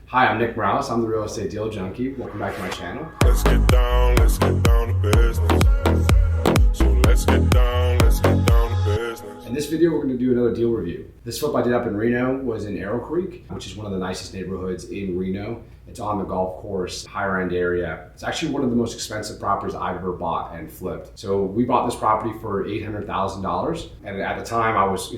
Hi, I'm Nick Morales. I'm the Real Estate Deal Junkie. Welcome back to my channel. Let's get down to business. So let's get down to business. In this video, we're going to do another deal review. This flip I did up in Reno was in Arrow Creek, which is one of the nicest neighborhoods in Reno. It's on the golf course, higher end area. It's actually one of the most expensive properties I've ever bought and flipped. So we bought this property for $800,000. And at the time I was,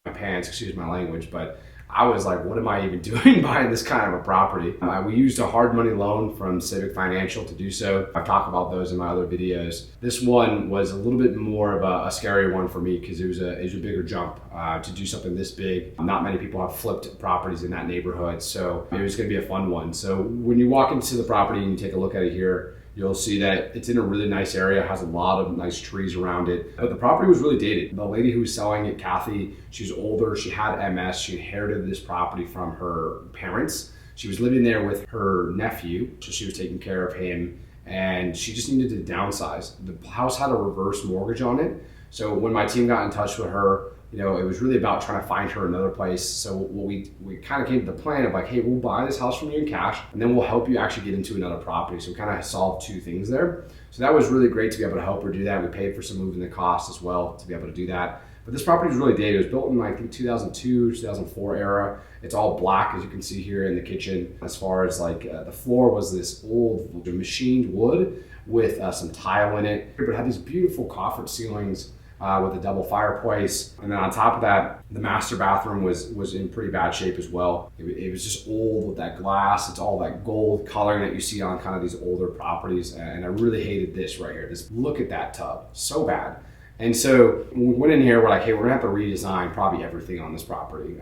my pants, excuse my language, but I was like, what am I even doing buying this kind of a property? We used a hard money loan from Civic Financial to do so. I've talked about those in my other videos. This one was a little bit more of a scary one for me because it was a bigger jump to do something this big. Not many people have flipped properties in that neighborhood, so it was gonna be a fun one. So when you walk into the property and you take a look at it here, you'll see that it's in a really nice area, has a lot of nice trees around it. But the property was really dated. The lady who was selling it, Kathy, she was older, she had MS, she inherited this property from her parents. She was living there with her nephew, so she was taking care of him, and she just needed to downsize. The house had a reverse mortgage on it, so when my team got in touch with her, it was really about trying to find her another place. So we kind of came to the plan of like, hey, we'll buy this house from you in cash, and then we'll help you actually get into another property. So we kind of solved two things there. So that was really great to be able to help her do that. We paid for some moving the cost as well to be able to do that. But this property is really dated. It was built in, I think, 2002, 2004 era. It's all black, as you can see here in the kitchen. As far as the floor was this old machined wood with some tile in it. But it had these beautiful coffered ceilings with a double fireplace. And then on top of that, the master bathroom was in pretty bad shape as well. It was just old with that glass. It's all that gold coloring that you see on kind of these older properties. And I really hated this right here. Just look at that tub, so bad. And so when we went in here, we're like, hey, we're gonna have to redesign probably everything on this property.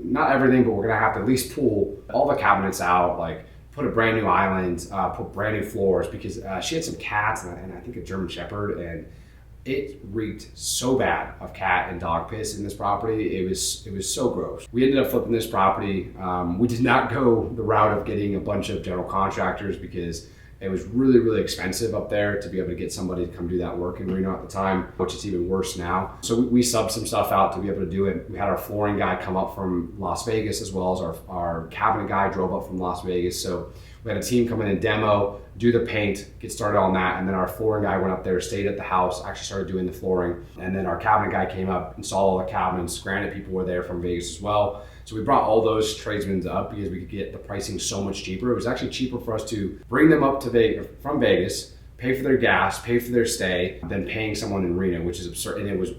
Not everything, but we're gonna have to at least pull all the cabinets out, like put a brand new island, put brand new floors, because she had some cats and I think a German Shepherd, and it reeked so bad of cat and dog piss in this property. It was so gross. We ended up flipping this property. We did not go the route of getting a bunch of general contractors because it was really, really expensive up there to be able to get somebody to come do that work in Reno at the time, which is even worse now. So we subbed some stuff out to be able to do it. We had our flooring guy come up from Las Vegas, as well as our cabinet guy drove up from Las Vegas. So we had a team come in and demo, do the paint, get started on that, and then our flooring guy went up there, stayed at the house, actually started doing the flooring, and then our cabinet guy came up, installed all the cabinets. Granted, people were there from Vegas as well. So we brought all those tradesmen up because we could get the pricing so much cheaper. It was actually cheaper for us to bring them up to from Vegas, pay for their gas, pay for their stay, than paying someone in Reno, which is absurd. And it was a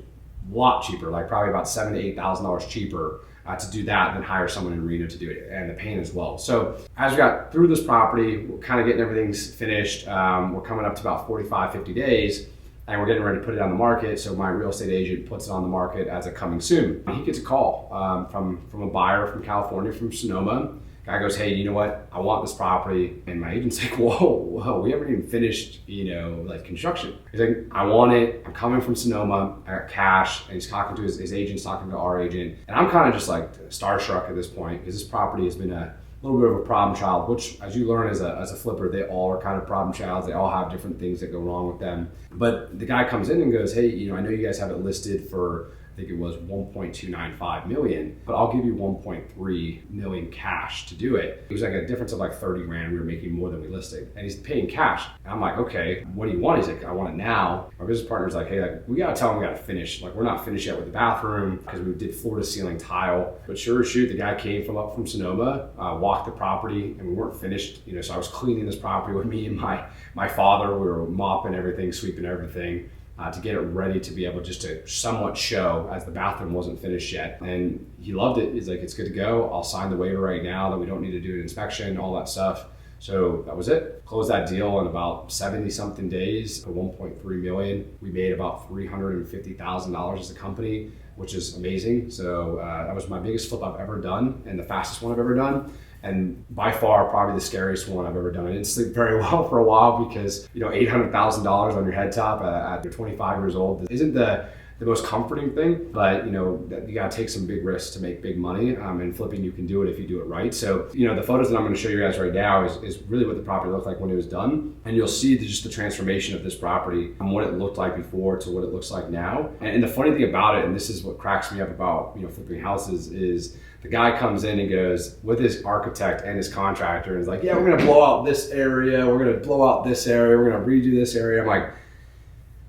lot cheaper, like probably about $7,000 to $8,000 cheaper to do that than hire someone in Reno to do it, and the paint as well. So as we got through this property, we're kind of getting everything finished. We're coming up to about 45, 50 days. And we're getting ready to put it on the market. So my real estate agent puts it on the market as a coming soon. He gets a call from a buyer from California, from Sonoma. Guy goes, hey, you know what? I want this property. And my agent's like, whoa, we haven't even finished, construction. He's like, I want it. I'm coming from Sonoma. I got cash. And he's talking to his agent's talking to our agent. And I'm kind of just like starstruck at this point because this property has been a little bit of a problem child, which, as you learn as a flipper, they all are kind of problem childs. They all have different things that go wrong with them. But the guy comes in and goes, hey, I know you guys have it listed for, I think it was 1.295 million, but I'll give you 1.3 million cash to do it. It was like a difference of like 30 grand. We were making more than we listed, and he's paying cash. And I'm like, okay, what do you want? He's like, I want it now. My business partner's like, hey, we gotta tell him we gotta finish. Like, we're not finished yet with the bathroom because we did floor to ceiling tile. But sure as shoot, the guy came up from Sonoma, walked the property, and we weren't finished. So I was cleaning this property with me and my father. We were mopping everything, sweeping everything, to get it ready to be able just to somewhat show, as the bathroom wasn't finished yet. And he loved it. He's like, it's good to go. I'll sign the waiver right now that we don't need to do an inspection, all that stuff. So that was it. Closed that deal in about 70 something days for 1.3 million. We made about $350,000 as a company, which is amazing. So that was my biggest flip I've ever done and the fastest one I've ever done. And by far, probably the scariest one I've ever done. I didn't sleep very well for a while because, $800,000 on your head top at 25 years old isn't the most comforting thing, but you gotta take some big risks to make big money. And flipping, you can do it if you do it right. So, the photos that I'm gonna show you guys right now is really what the property looked like when it was done. And you'll see just the transformation of this property from what it looked like before to what it looks like now. And the funny thing about it, and this is what cracks me up about, flipping houses, is The guy comes in and goes with his architect and his contractor and is like, yeah, we're gonna blow out this area, we're gonna blow out this area, we're gonna redo this area. I'm like,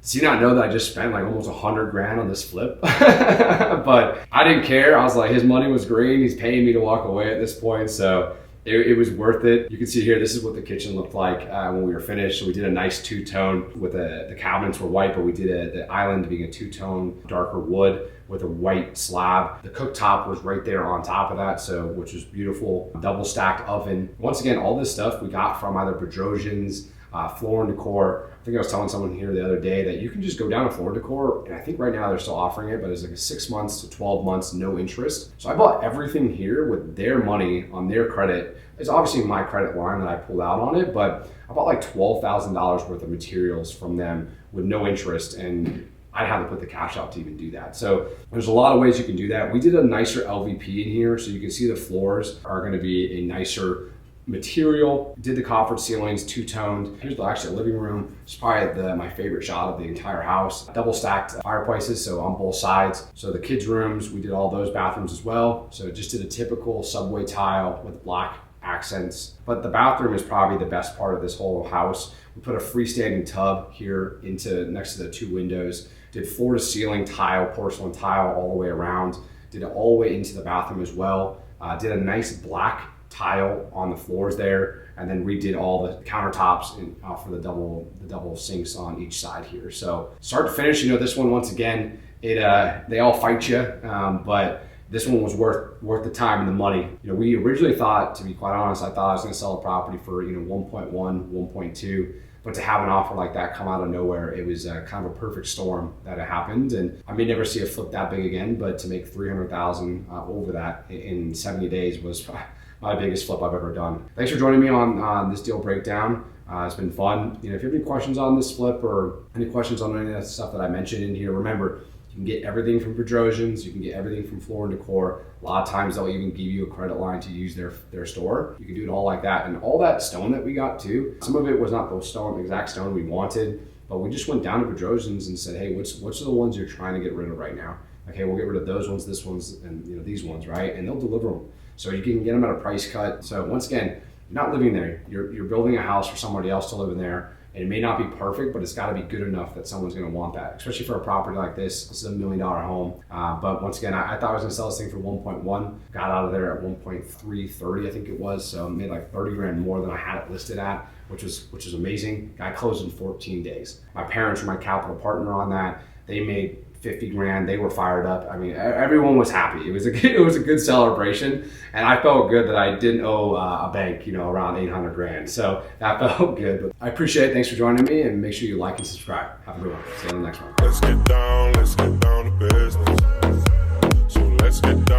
does he not know that I just spent like almost $100,000 on this flip? But I didn't care. I was like, his money was green, he's paying me to walk away at this point, so it was worth it. You can see here, this is what the kitchen looked like when we were finished. So we did a nice two-tone with the cabinets were white, but we did the island being a two-tone darker wood with a white slab. The cooktop was right there on top of that, so which was beautiful. Double stacked oven. Once again, all this stuff we got from either Bedrosian's, Floor and Decor. I think I was telling someone here the other day that you can just go down to Floor and Decor, and I think right now they're still offering it, but it's like a 6 months to 12 months, no interest. So I bought everything here with their money on their credit. It's obviously my credit line that I pulled out on it, but I bought like $12,000 worth of materials from them with no interest, and I had to put the cash out to even do that. So there's a lot of ways you can do that. We did a nicer LVP in here, so you can see the floors are going to be a nicer material. Did the coffered ceilings, two-toned. Here's actually a living room. It's probably my favorite shot of the entire house. Double stacked fireplaces, so on both sides. So the kids' rooms, we did all those bathrooms as well. So just did a typical subway tile with black accents. But the bathroom is probably the best part of this whole house. We put a freestanding tub here next to the two windows. Did floor to ceiling tile, porcelain tile all the way around. Did it all the way into the bathroom as well. Did a nice black tile on the floors there, and then redid all the countertops for the double sinks on each side here. So start to finish, this one, once again, they all fight you, but this one was worth the time and the money. We originally thought, to be quite honest, I thought I was going to sell a property for 1.1, 1.2. But to have an offer like that come out of nowhere, it was kind of a perfect storm that it happened. And I may never see a flip that big again, but to make $300,000 over that in 70 days was my biggest flip I've ever done. Thanks for joining me on this deal breakdown. It's been fun. If you have any questions on this flip or any questions on any of the stuff that I mentioned in here, remember, you can get everything from Bedrosian's, you can get everything from Floor and Decor. A lot of times they'll even give you a credit line to use their store. You can do it all like that. And all that stone that we got too, some of it was not the exact stone we wanted, but we just went down to Bedrosian's and said, hey, which are the ones you're trying to get rid of right now? Okay, we'll get rid of those ones, this ones, and these ones, right? And they'll deliver them. So you can get them at a price cut. So once again, you're not living there. You're building a house for somebody else to live in there. And it may not be perfect, but it's got to be good enough that someone's going to want that, especially for a property like this. This is $1 million home. But once again, I thought I was going to sell this thing for 1.1. Got out of there at 1.330, I think it was. So made like 30 grand more than I had it listed at, which was amazing. Guy closed in 14 days. My parents were my capital partner on that. They made 50 grand. They were fired up. I mean, everyone was happy. It was a good celebration, and I felt good that I didn't owe a bank, around 800 grand. So that felt good. But I appreciate it. Thanks for joining me, and make sure you like and subscribe. Have a good one. See you on the next one. Let's get down to business. So let's get down.